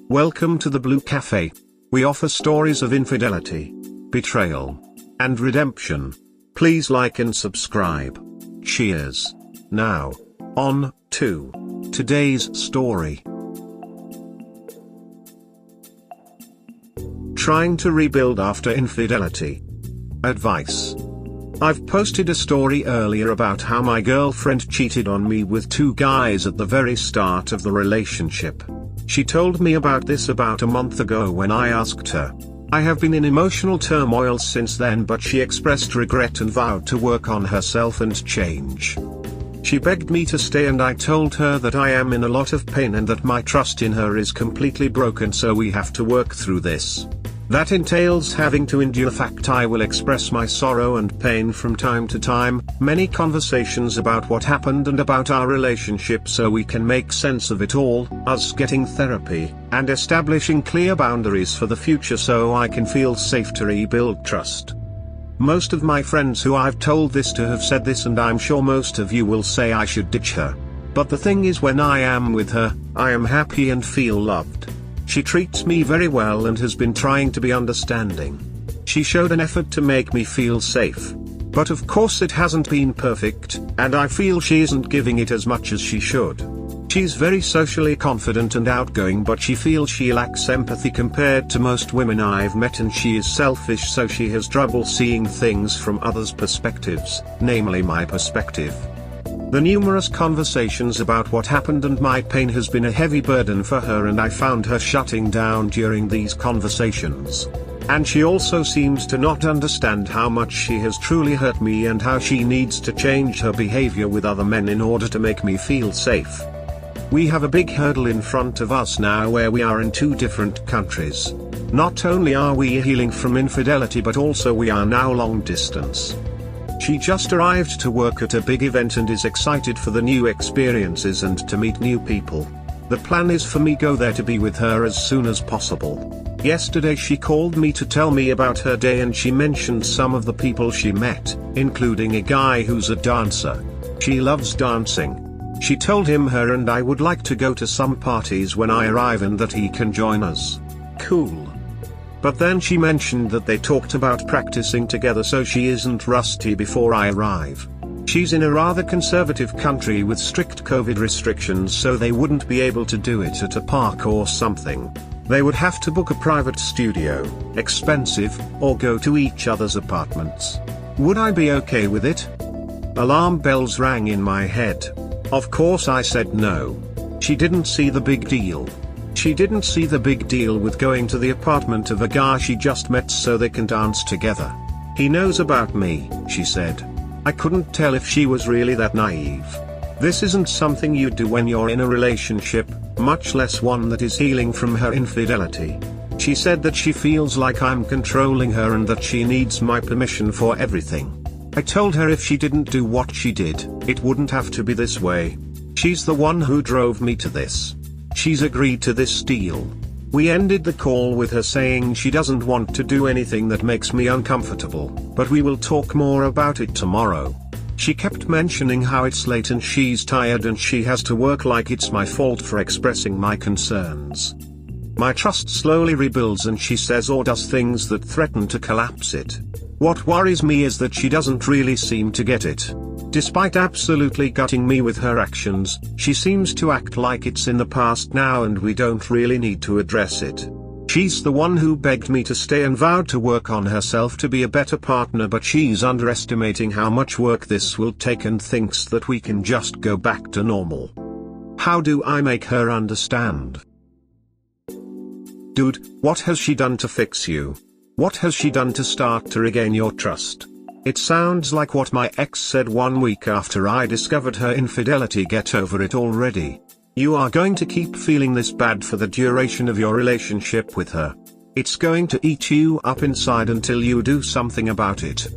Welcome to the Blue Cafe. We offer stories of infidelity, betrayal, and redemption. Please like and subscribe. Cheers. Now, on to today's story. Trying to rebuild after infidelity. Advice. I've posted a story earlier about how my girlfriend cheated on me with two guys at the very start of the relationship. She told me about this about a month ago when I asked her. I have been in emotional turmoil since then, but she expressed regret and vowed to work on herself and change. She begged me to stay, and I told her that I am in a lot of pain and that my trust in her is completely broken, so we have to work through this. That entails having to endure the fact I will express my sorrow and pain from time to time, many conversations about what happened and about our relationship so we can make sense of it all, us getting therapy, and establishing clear boundaries for the future so I can feel safe to rebuild trust. Most of my friends who I've told this to have said this, and I'm sure most of you will say I should ditch her. But the thing is, when I am with her, I am happy and feel loved. She treats me very well and has been trying to be understanding. She showed an effort to make me feel safe. But of course it hasn't been perfect, and I feel she isn't giving it as much as she should. She's very socially confident and outgoing, but she feels she lacks empathy compared to most women I've met, and she is selfish, so she has trouble seeing things from others' perspectives, namely my perspective. The numerous conversations about what happened and my pain has been a heavy burden for her, and I found her shutting down during these conversations. And she also seems to not understand how much she has truly hurt me and how she needs to change her behavior with other men in order to make me feel safe. We have a big hurdle in front of us now, where we are in two different countries. Not only are we healing from infidelity, but also we are now long distance. She just arrived to work at a big event and is excited for the new experiences and to meet new people. The plan is for me go there to be with her as soon as possible. Yesterday she called me to tell me about her day, and she mentioned some of the people she met, including a guy who's a dancer. She loves dancing. She told him her and I would like to go to some parties when I arrive and that he can join us. Cool. But then she mentioned that they talked about practicing together so she isn't rusty before I arrive. She's in a rather conservative country with strict COVID restrictions, so they wouldn't be able to do it at a park or something. They would have to book a private studio, expensive, or go to each other's apartments. Would I be okay with it? Alarm bells rang in my head. Of course I said no. She didn't see the big deal. She didn't see the big deal with going to the apartment of a guy she just met so they can dance together. He knows about me, she said. I couldn't tell if she was really that naive. This isn't something you do when you're in a relationship, much less one that is healing from her infidelity. She said that she feels like I'm controlling her and that she needs my permission for everything. I told her if she didn't do what she did, it wouldn't have to be this way. She's the one who drove me to this. She's agreed to this deal. We ended the call with her saying she doesn't want to do anything that makes me uncomfortable, but we will talk more about it tomorrow. She kept mentioning how it's late and she's tired and she has to work, like it's my fault for expressing my concerns. My trust slowly rebuilds and she says or does things that threaten to collapse it. What worries me is that she doesn't really seem to get it. Despite absolutely gutting me with her actions, she seems to act like it's in the past now and we don't really need to address it. She's the one who begged me to stay and vowed to work on herself to be a better partner, but she's underestimating how much work this will take and thinks that we can just go back to normal. How do I make her understand? Dude, what has she done to fix you? What has she done to start to regain your trust? It sounds like what my ex said 1 week after I discovered her infidelity. Get over it already. You are going to keep feeling this bad for the duration of your relationship with her. It's going to eat you up inside until you do something about it.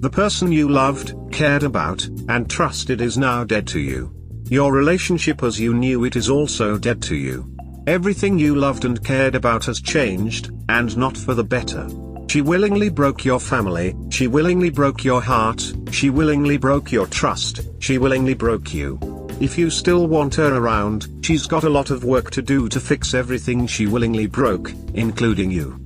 The person you loved, cared about, and trusted is now dead to you. Your relationship as you knew it is also dead to you. Everything you loved and cared about has changed, and not for the better. She willingly broke your family, she willingly broke your heart, she willingly broke your trust, she willingly broke you. If you still want her around, she's got a lot of work to do to fix everything she willingly broke, including you.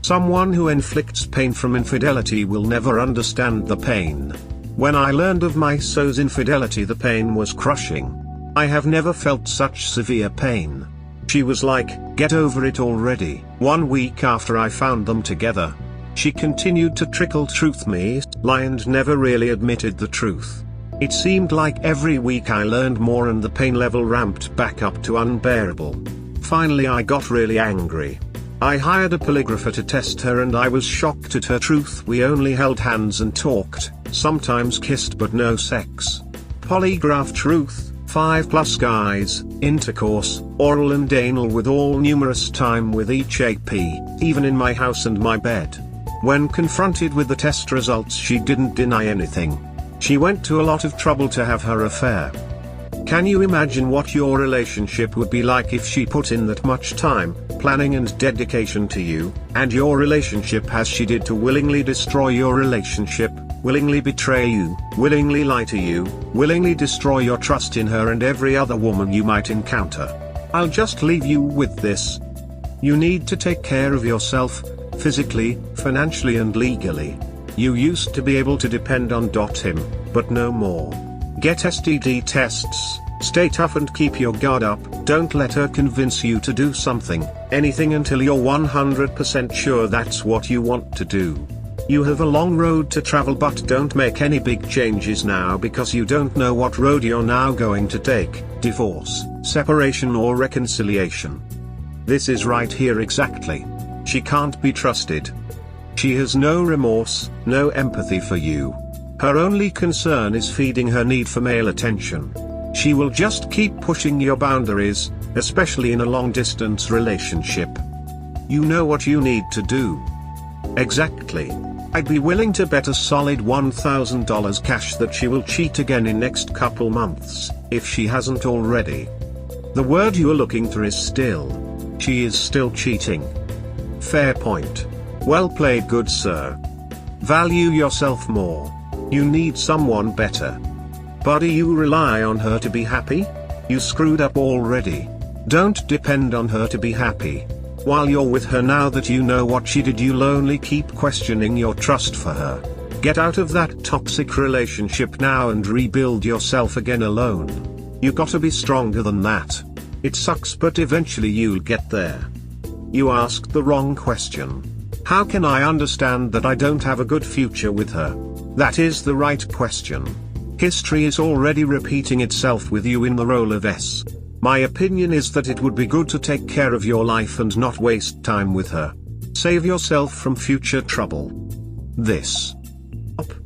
Someone who inflicts pain from infidelity will never understand the pain. When I learned of my so's infidelity, the pain was crushing. I have never felt such severe pain. She was like, "Get over it already." 1 week after I found them together, she continued to trickle truth me, lie, and never really admitted the truth. It seemed like every week I learned more and the pain level ramped back up to unbearable. Finally I got really angry. I hired a polygrapher to test her and I was shocked at her truth. We only held hands and talked, sometimes kissed but no sex. Polygraph truth, 5+ guys, intercourse, oral and anal with all, numerous time with each AP, even in my house and my bed. When confronted with the test results, she didn't deny anything. She went to a lot of trouble to have her affair. Can you imagine what your relationship would be like if she put in that much time, planning and dedication to you, and your relationship as she did to willingly destroy your relationship, willingly betray you, willingly lie to you, willingly destroy your trust in her and every other woman you might encounter? I'll just leave you with this. You need to take care of yourself, physically, financially and legally. You used to be able to depend on him, but no more. Get STD tests, stay tough and keep your guard up. Don't let her convince you to do something, anything, until you're 100% sure that's what you want to do. You have a long road to travel, but don't make any big changes now because you don't know what road you're now going to take: divorce, separation or reconciliation. This is right here exactly. She can't be trusted. She has no remorse, no empathy for you. Her only concern is feeding her need for male attention. She will just keep pushing your boundaries, especially in a long-distance relationship. You know what you need to do. Exactly. I'd be willing to bet a solid $1,000 cash that she will cheat again in next couple months, if she hasn't already. The word you're looking for is still. She is still cheating. Fair point. Well played, good sir. Value yourself more. You need someone better. Buddy, you rely on her to be happy? You screwed up already. Don't depend on her to be happy. While you're with her, now that you know what she did, you'll only keep questioning your trust for her. Get out of that toxic relationship now and rebuild yourself again alone. You gotta be stronger than that. It sucks, but eventually you'll get there. You asked the wrong question. How can I understand that I don't have a good future with her? That is the right question. History is already repeating itself with you in the role of S. My opinion is that it would be good to take care of your life and not waste time with her. Save yourself from future trouble.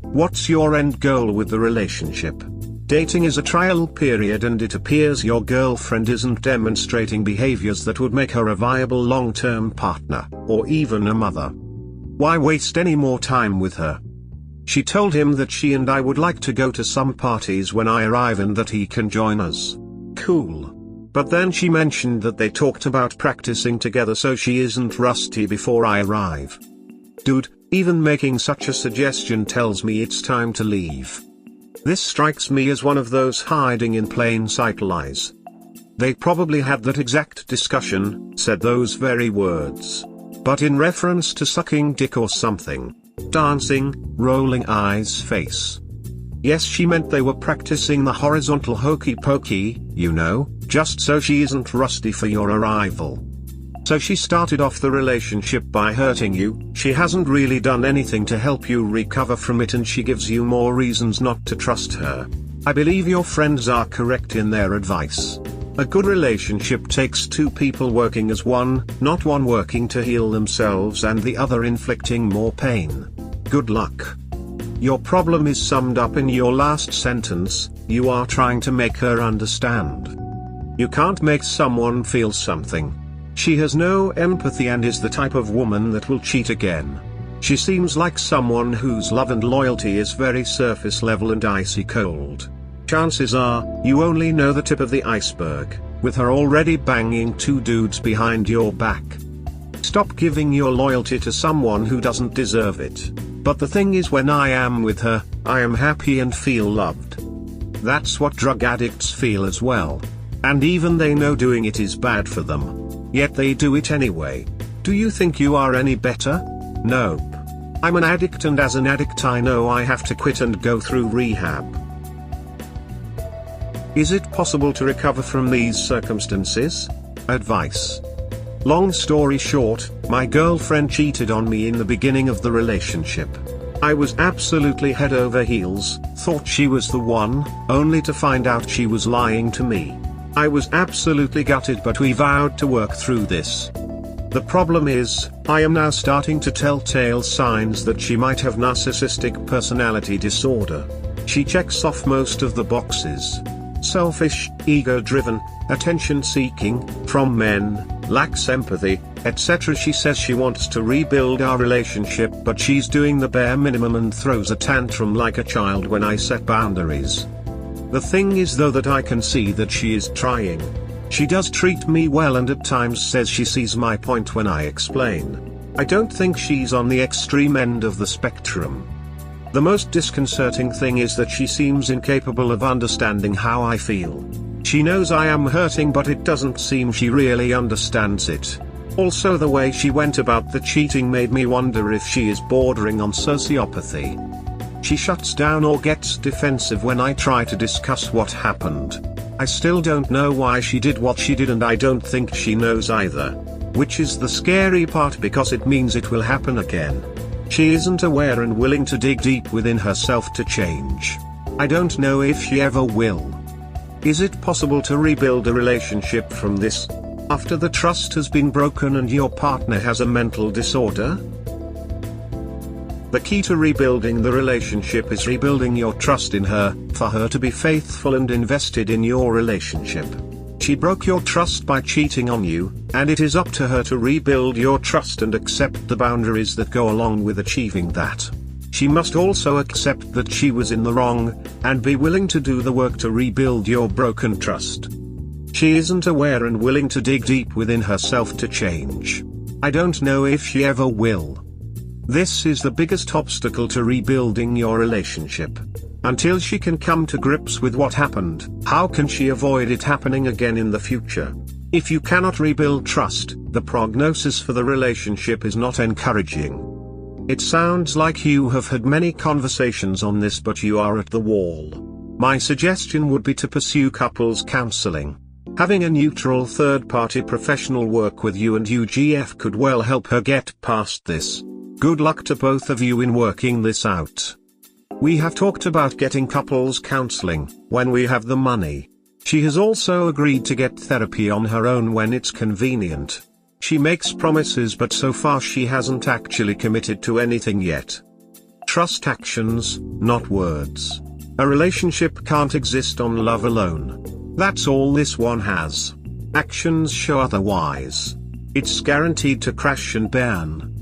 What's your end goal with the relationship? Dating is a trial period and it appears your girlfriend isn't demonstrating behaviors that would make her a viable long-term partner, or even a mother. Why waste any more time with her? She told him that she and I would like to go to some parties when I arrive and that he can join us. Cool. But then she mentioned that they talked about practicing together so she isn't rusty before I arrive. Dude, even making such a suggestion tells me it's time to leave. This strikes me as one of those hiding in plain sight lies. They probably had that exact discussion, said those very words. But in reference to sucking dick or something. Dancing, rolling eyes face. Yes, she meant they were practicing the horizontal hokey pokey, you know, just so she isn't rusty for your arrival. So she started off the relationship by hurting you. She hasn't really done anything to help you recover from it, and she gives you more reasons not to trust her. I believe your friends are correct in their advice. A good relationship takes two people working as one, not one working to heal themselves and the other inflicting more pain. Good luck. Your problem is summed up in your last sentence: you are trying to make her understand. You can't make someone feel something. She has no empathy and is the type of woman that will cheat again. She seems like someone whose love and loyalty is very surface level and icy cold. Chances are, you only know the tip of the iceberg, with her already banging two dudes behind your back. Stop giving your loyalty to someone who doesn't deserve it. But the thing is, when I am with her, I am happy and feel loved. That's what drug addicts feel as well. And even they know doing it is bad for them. Yet they do it anyway. Do you think you are any better? Nope. I'm an addict, and as an addict I know I have to quit and go through rehab. Is it possible to recover from these circumstances? Advice. Long story short, my girlfriend cheated on me in the beginning of the relationship. I was absolutely head over heels, thought she was the one, only to find out she was lying to me. I was absolutely gutted, but we vowed to work through this. The problem is, I am now starting to telltale signs that she might have narcissistic personality disorder. She checks off most of the boxes. Selfish, ego-driven, attention-seeking, from men, lacks empathy, etc. She says she wants to rebuild our relationship, but she's doing the bare minimum and throws a tantrum like a child when I set boundaries. The thing is though that I can see that she is trying. She does treat me well and at times says she sees my point when I explain. I don't think she's on the extreme end of the spectrum. The most disconcerting thing is that she seems incapable of understanding how I feel. She knows I am hurting, but it doesn't seem she really understands it. Also, the way she went about the cheating made me wonder if she is bordering on sociopathy. She shuts down or gets defensive when I try to discuss what happened. I still don't know why she did what she did, and I don't think she knows either. Which is the scary part, because it means it will happen again. She isn't aware and willing to dig deep within herself to change. I don't know if she ever will. Is it possible to rebuild a relationship from this, after the trust has been broken and your partner has a mental disorder? The key to rebuilding the relationship is rebuilding your trust in her, for her to be faithful and invested in your relationship. She broke your trust by cheating on you, and it is up to her to rebuild your trust and accept the boundaries that go along with achieving that. She must also accept that she was in the wrong, and be willing to do the work to rebuild your broken trust. She isn't aware and willing to dig deep within herself to change. I don't know if she ever will. This is the biggest obstacle to rebuilding your relationship. Until she can come to grips with what happened, how can she avoid it happening again in the future? If you cannot rebuild trust, the prognosis for the relationship is not encouraging. It sounds like you have had many conversations on this, but you are at the wall. My suggestion would be to pursue couples counseling. Having a neutral third-party professional work with you and UGF could well help her get past this. Good luck to both of you in working this out. We have talked about getting couples counseling, when we have the money. She has also agreed to get therapy on her own when it's convenient. She makes promises, but so far she hasn't actually committed to anything yet. Trust actions, not words. A relationship can't exist on love alone. That's all this one has. Actions show otherwise. It's guaranteed to crash and burn.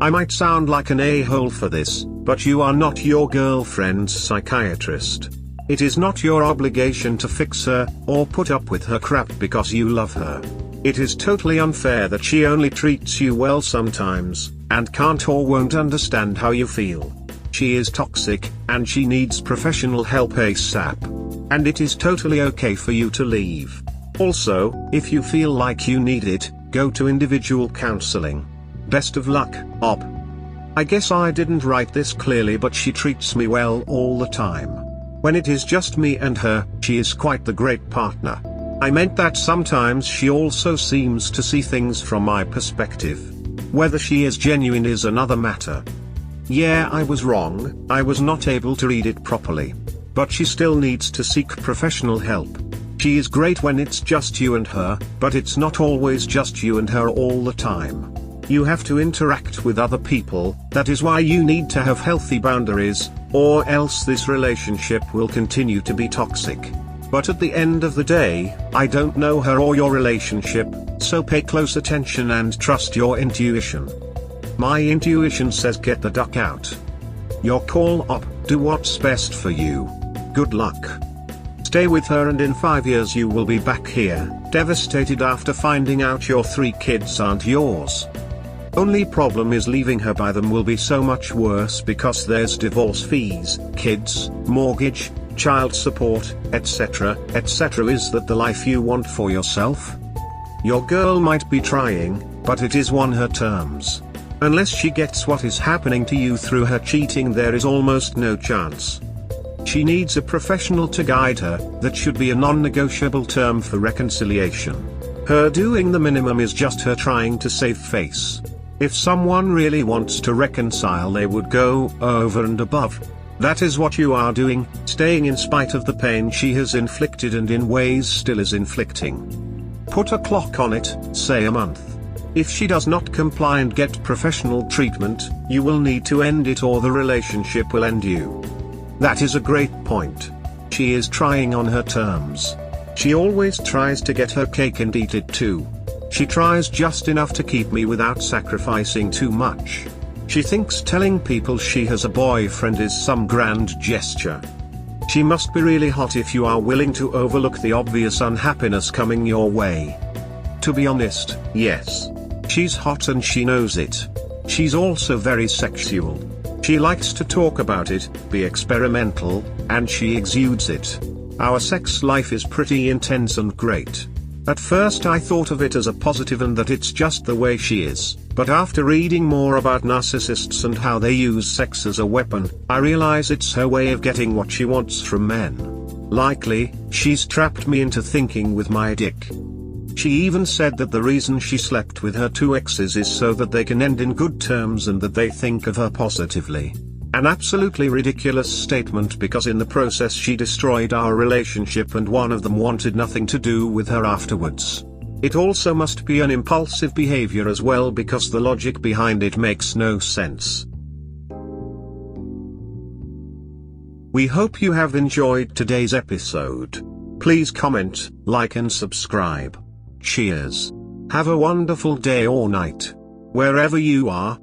I might sound like an a-hole for this, but you are not your girlfriend's psychiatrist. It is not your obligation to fix her, or put up with her crap because you love her. It is totally unfair that she only treats you well sometimes, and can't or won't understand how you feel. She is toxic, and she needs professional help ASAP. And it is totally okay for you to leave. Also, if you feel like you need it, go to individual counseling. Best of luck, Op. I guess I didn't write this clearly, but she treats me well all the time. When it is just me and her, she is quite the great partner. I meant that sometimes she also seems to see things from my perspective. Whether she is genuine is another matter. Yeah, I was wrong, I was not able to read it properly. But she still needs to seek professional help. She is great when it's just you and her, but it's not always just you and her all the time. You have to interact with other people. That is why you need to have healthy boundaries, or else this relationship will continue to be toxic. But at the end of the day, I don't know her or your relationship, so pay close attention and trust your intuition. My intuition says get the duck out. Your call, Op. Do what's best for you. Good luck. Stay with her, and in 5 years you will be back here, devastated after finding out your 3 kids aren't yours. Only problem is leaving her by them will be so much worse because there's divorce fees, kids, mortgage, child support, etc., etc. Is that the life you want for yourself? Your girl might be trying, but it is on her terms. Unless she gets what is happening to you through her cheating, there is almost no chance. She needs a professional to guide her. That should be a non-negotiable term for reconciliation. Her doing the minimum is just her trying to save face. If someone really wants to reconcile, they would go over and above. That is what you are doing, staying in spite of the pain she has inflicted and in ways still is inflicting. Put a clock on it, say a month. If she does not comply and get professional treatment, you will need to end it or the relationship will end you. That is a great point. She is trying on her terms. She always tries to get her cake and eat it too. She tries just enough to keep me without sacrificing too much. She thinks telling people she has a boyfriend is some grand gesture. She must be really hot if you are willing to overlook the obvious unhappiness coming your way. To be honest, yes. She's hot and she knows it. She's also very sexual. She likes to talk about it, be experimental, and she exudes it. Our sex life is pretty intense and great. At first I thought of it as a positive and that it's just the way she is, but after reading more about narcissists and how they use sex as a weapon, I realize it's her way of getting what she wants from men. Likely, she's trapped me into thinking with my dick. She even said that the reason she slept with her 2 exes is so that they can end in good terms and that they think of her positively. An absolutely ridiculous statement, because in the process she destroyed our relationship and one of them wanted nothing to do with her afterwards. It also must be an impulsive behavior as well, because the logic behind it makes no sense. We hope you have enjoyed today's episode. Please comment, like and subscribe. Cheers. Have a wonderful day or night, wherever you are.